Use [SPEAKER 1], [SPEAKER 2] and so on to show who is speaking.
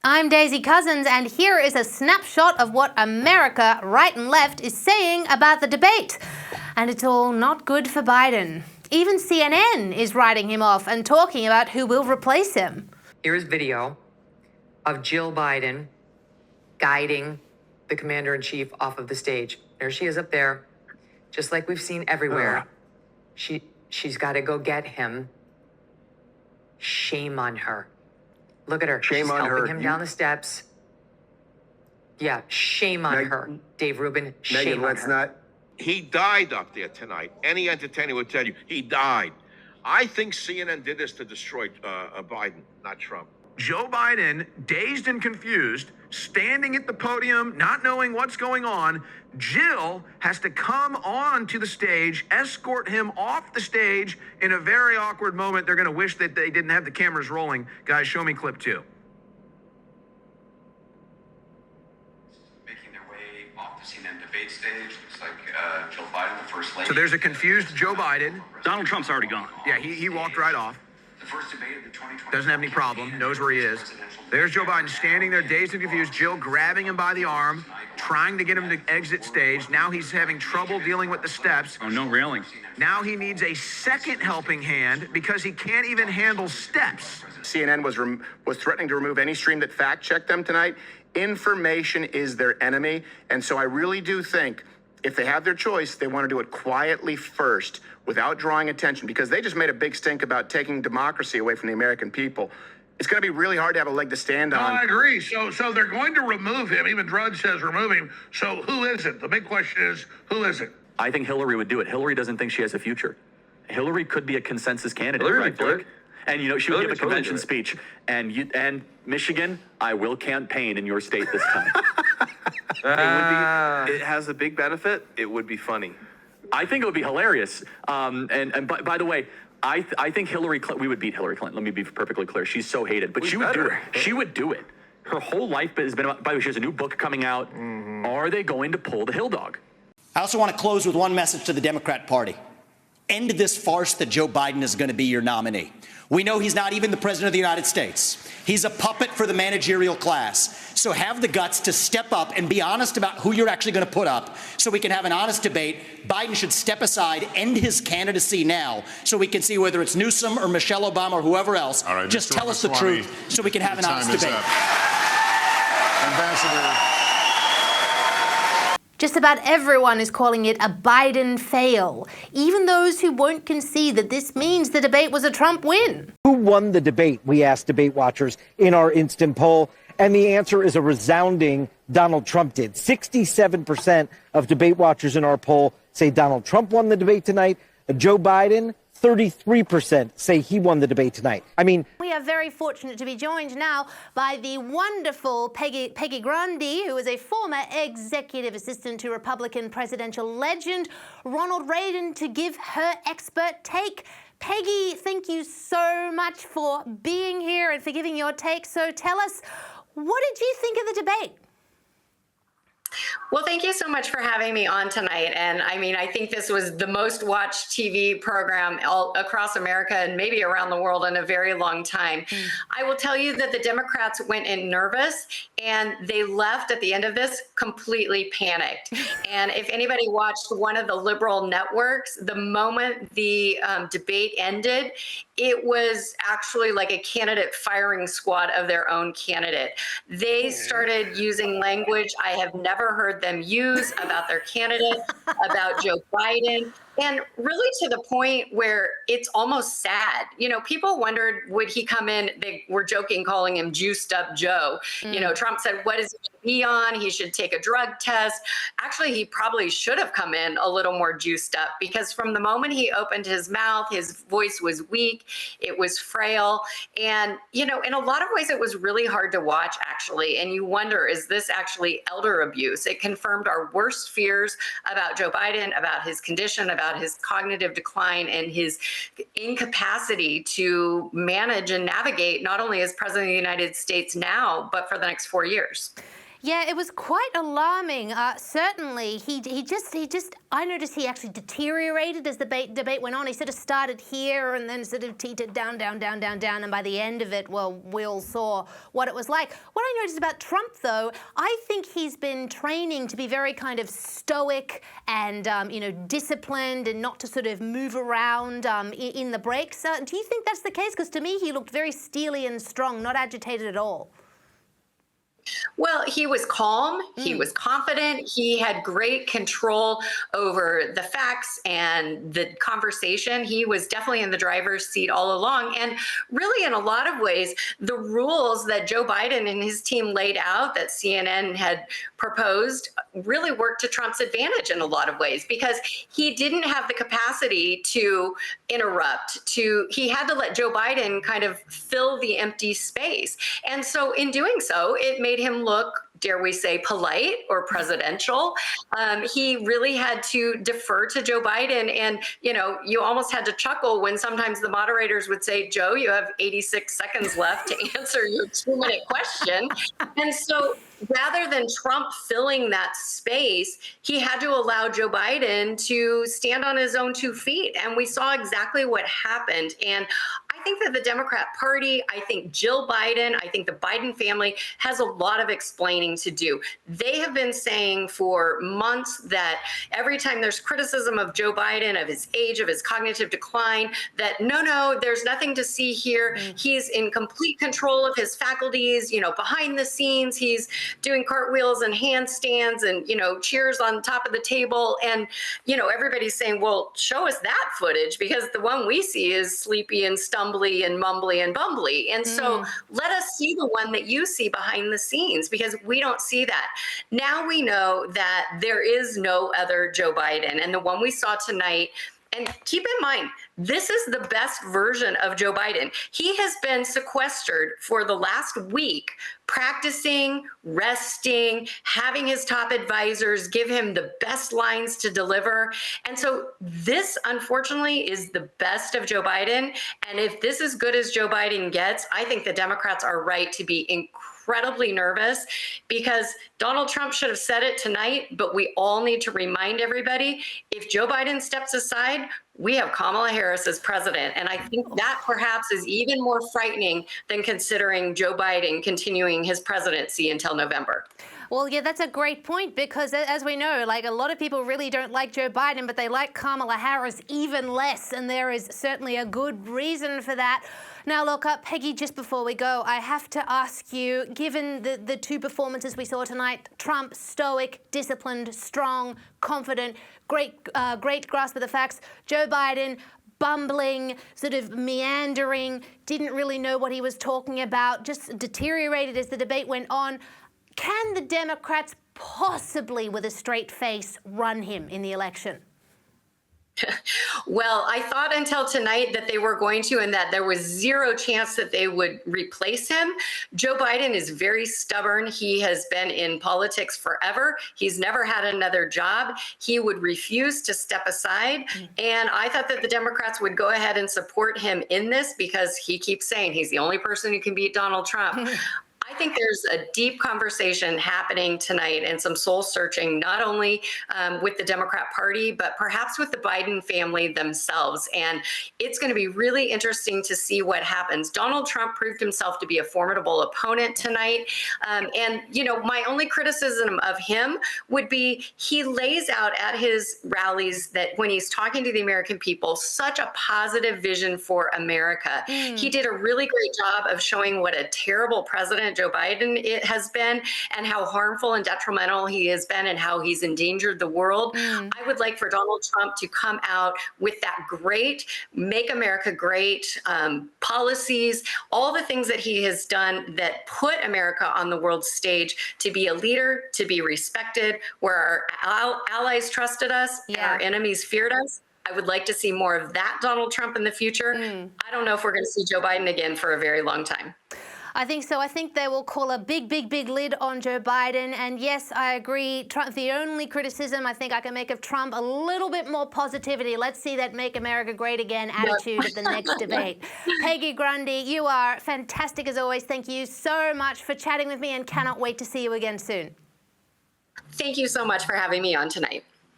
[SPEAKER 1] I'm Daisy Cousens, and here is a snapshot of what America, right and left, is saying about the debate. And it's all not good for Biden. Even CNN is writing him off and talking about who will replace him.
[SPEAKER 2] Here's video of Jill Biden guiding the commander-in-chief off of the stage. There she is up there, just like we've seen everywhere. She's got to go get him. Shame on her. Look at her.
[SPEAKER 3] Shame
[SPEAKER 2] She's
[SPEAKER 3] on her.
[SPEAKER 2] helping him down the steps. Yeah, shame on her. Dave Rubin, shame on her.
[SPEAKER 4] He died up there tonight. Any entertainer would tell you he died. I think CNN did this to destroy Biden, not Trump.
[SPEAKER 3] Joe Biden, dazed and confused, standing at the podium, not knowing what's going on. Jill has to come on to the stage, escort him off the stage in a very awkward moment. They're going to wish that they didn't have the cameras rolling. Guys, show me clip 2.
[SPEAKER 5] Making their way off the CNN debate stage. Looks like Jill Biden, the first lady.
[SPEAKER 3] So there's a confused Joe Biden.
[SPEAKER 6] Donald Trump's already gone.
[SPEAKER 3] Yeah, he walked right off.
[SPEAKER 5] The first debate of the 2020
[SPEAKER 3] Doesn't have any problem, knows where he is. There's Joe Biden standing there, dazed and confused. Jill grabbing him by the arm, trying to get him to exit stage. Now he's having trouble dealing with the steps.
[SPEAKER 6] Oh, no railing.
[SPEAKER 3] Now he needs a second helping hand because he can't even handle steps.
[SPEAKER 7] CNN was threatening to remove any stream that fact-checked them tonight. Information is their enemy. And so I really do think if they have their choice, they want to do it quietly first without drawing attention, because they just made a big stink about taking democracy away from the American people. It's going to be really hard to have a leg to stand on.
[SPEAKER 8] No, I agree. So they're going to remove him. Even Drudge says remove him. So who is it? The big question is, who is it?
[SPEAKER 9] I think Hillary would do it. Hillary doesn't think she has a future. Hillary could be a consensus candidate,
[SPEAKER 6] Hillary
[SPEAKER 9] right,
[SPEAKER 6] would do
[SPEAKER 9] Blake? And, you know, she would give a
[SPEAKER 6] Hillary
[SPEAKER 9] convention speech. And Michigan, I will campaign in your state this time.
[SPEAKER 10] It has a big benefit. It would be funny.
[SPEAKER 9] I think it would be hilarious. And by the way, I think we would beat Hillary Clinton. Let me be perfectly clear. She's so hated, but she would do it. She would do it. Her whole life has been about, by the way, she has a new book coming out. Are they going to pull the Hill Dog?
[SPEAKER 11] I also want to close with one message to the Democrat Party. End this farce that Joe Biden is going to be your nominee. We know he's not even the president of the United States. He's a puppet for the managerial class. So have the guts to step up and be honest about who you're actually going to put up so we can have an honest debate. Biden should step aside, end his candidacy now so we can see whether it's Newsom or Michelle Obama or whoever else.
[SPEAKER 12] All right,
[SPEAKER 11] just
[SPEAKER 12] Mr.
[SPEAKER 11] tell us the truth so we can have an honest debate.
[SPEAKER 12] Ambassador.
[SPEAKER 1] Just about everyone is calling it a Biden fail, even those who won't concede that this means the debate was a Trump win.
[SPEAKER 13] Who won the debate, we asked debate watchers in our instant poll, and the answer is a resounding Donald Trump did. 67% of debate watchers in our poll say Donald Trump won the debate tonight. Joe Biden, 33% say he won the debate tonight. I mean,
[SPEAKER 1] we are very fortunate to be joined now by the wonderful Peggy Grande, who is a former executive assistant to Republican presidential legend Ronald Reagan, to give her expert take. Peggy, thank you so much for being here and for giving your take. So tell us, what did you think of the debate?
[SPEAKER 14] Well, thank you so much for having me on tonight. And I mean, I think this was the most watched TV program all across America and maybe around the world in a very long time. I will tell you that the Democrats went in nervous and they left at the end of this completely panicked. And if anybody watched one of the liberal networks, the moment the debate ended, it was actually like a candidate firing squad of their own candidate. They started using language I have never heard them use about their candidate, about Joe Biden, and really to the point where it's almost sad. You know, people wondered, would he come in? They were joking, calling him juiced up Joe. You know, Trump said, what is he on? He should take a drug test. Actually, he probably should have come in a little more juiced up, because from the moment he opened his mouth, his voice was weak. It was frail. And, you know, in a lot of ways, it was really hard to watch, actually. And you wonder, is this actually elder abuse? It confirmed our worst fears about Joe Biden, about his condition, about his cognitive decline and his incapacity to manage and navigate not only as president of the United States now, but for the next 4 years.
[SPEAKER 1] Yeah, it was quite alarming. Certainly, he just. I noticed he actually deteriorated as the debate went on. He sort of started here and then sort of teetered down, and by the end of it, well, we all saw what it was like. What I noticed about Trump, though, I think he's been training to be very kind of stoic and disciplined and not to sort of move around in the breaks. Do you think that's the case? Because to me, he looked very steely and strong, not agitated at all.
[SPEAKER 14] Well, he was calm. He was confident. He had great control over the facts and the conversation. He was definitely in the driver's seat all along. And really, in a lot of ways, the rules that Joe Biden and his team laid out that CNN had proposed really worked to Trump's advantage in a lot of ways, because he didn't have the capacity to interrupt. He had to let Joe Biden kind of fill the empty space. And so in doing so, it made him look, dare we say, polite or presidential. He really had to defer to Joe Biden. And, you almost had to chuckle when sometimes the moderators would say, Joe, you have 86 seconds left to answer your 2-minute question. And so rather than Trump filling that space, he had to allow Joe Biden to stand on his own 2 feet. And we saw exactly what happened. And I think that the Democrat Party, I think Jill Biden, I think the Biden family has a lot of explaining to do. They have been saying for months that every time there's criticism of Joe Biden, of his age, of his cognitive decline, that no, there's nothing to see here. He's in complete control of his faculties, behind the scenes. He's doing cartwheels and handstands and, cheers on top of the table. And, everybody's saying, well, show us that footage, because the one we see is sleepy and stumbly and mumbly and bumbly. And so let us see the one that you see behind the scenes, because we don't see that. Now we know that there is no other Joe Biden. And the one we saw tonight, and keep in mind, this is the best version of Joe Biden. He has been sequestered for the last week, practicing, resting, having his top advisors give him the best lines to deliver. And so this, unfortunately, is the best of Joe Biden. And if this is good as Joe Biden gets, I think the Democrats are right to be incredibly nervous, because Donald Trump should have said it tonight, but we all need to remind everybody, if Joe Biden steps aside, we have Kamala Harris as president. And I think that perhaps is even more frightening than considering Joe Biden continuing his presidency until November.
[SPEAKER 1] Well, yeah, that's a great point, because as we know, a lot of people really don't like Joe Biden, but they like Kamala Harris even less. And there is certainly a good reason for that. Now, look, Peggy, just before we go, I have to ask you, given the 2 performances we saw tonight, Trump, stoic, disciplined, strong, confident, great grasp of the facts, Joe Biden, bumbling, sort of meandering, didn't really know what he was talking about, just deteriorated as the debate went on. Can the Democrats possibly, with a straight face, run him in the election?
[SPEAKER 14] Well, I thought until tonight that they were going to, and that there was zero chance that they would replace him. Joe Biden is very stubborn. He has been in politics forever. He's never had another job. He would refuse to step aside. And I thought that the Democrats would go ahead and support him in this, because he keeps saying he's the only person who can beat Donald Trump. I think there's a deep conversation happening tonight and some soul searching, not only with the Democrat Party, but perhaps with the Biden family themselves. And it's going to be really interesting to see what happens. Donald Trump proved himself to be a formidable opponent tonight. And, my only criticism of him would be he lays out at his rallies that when he's talking to the American people, such a positive vision for America. He did a really great job of showing what a terrible president Joe Biden has been, and how harmful and detrimental he has been, and how he's endangered the world. I would like for Donald Trump to come out with that great Make America Great policies, all the things that he has done that put America on the world stage to be a leader, to be respected, where our allies trusted us and our enemies feared us. I would like to see more of that Donald Trump in the future. I don't know if we're going to see Joe Biden again for a very long time.
[SPEAKER 1] I think so. I think they will call a big, big, big lid on Joe Biden. And yes, I agree. Trump, the only criticism I think I can make of Trump, a little bit more positivity. Let's see that Make America Great Again attitude at the next debate. Peggy Grande, you are fantastic as always. Thank you so much for chatting with me and cannot wait to see you again soon.
[SPEAKER 14] Thank you so much for having me on tonight.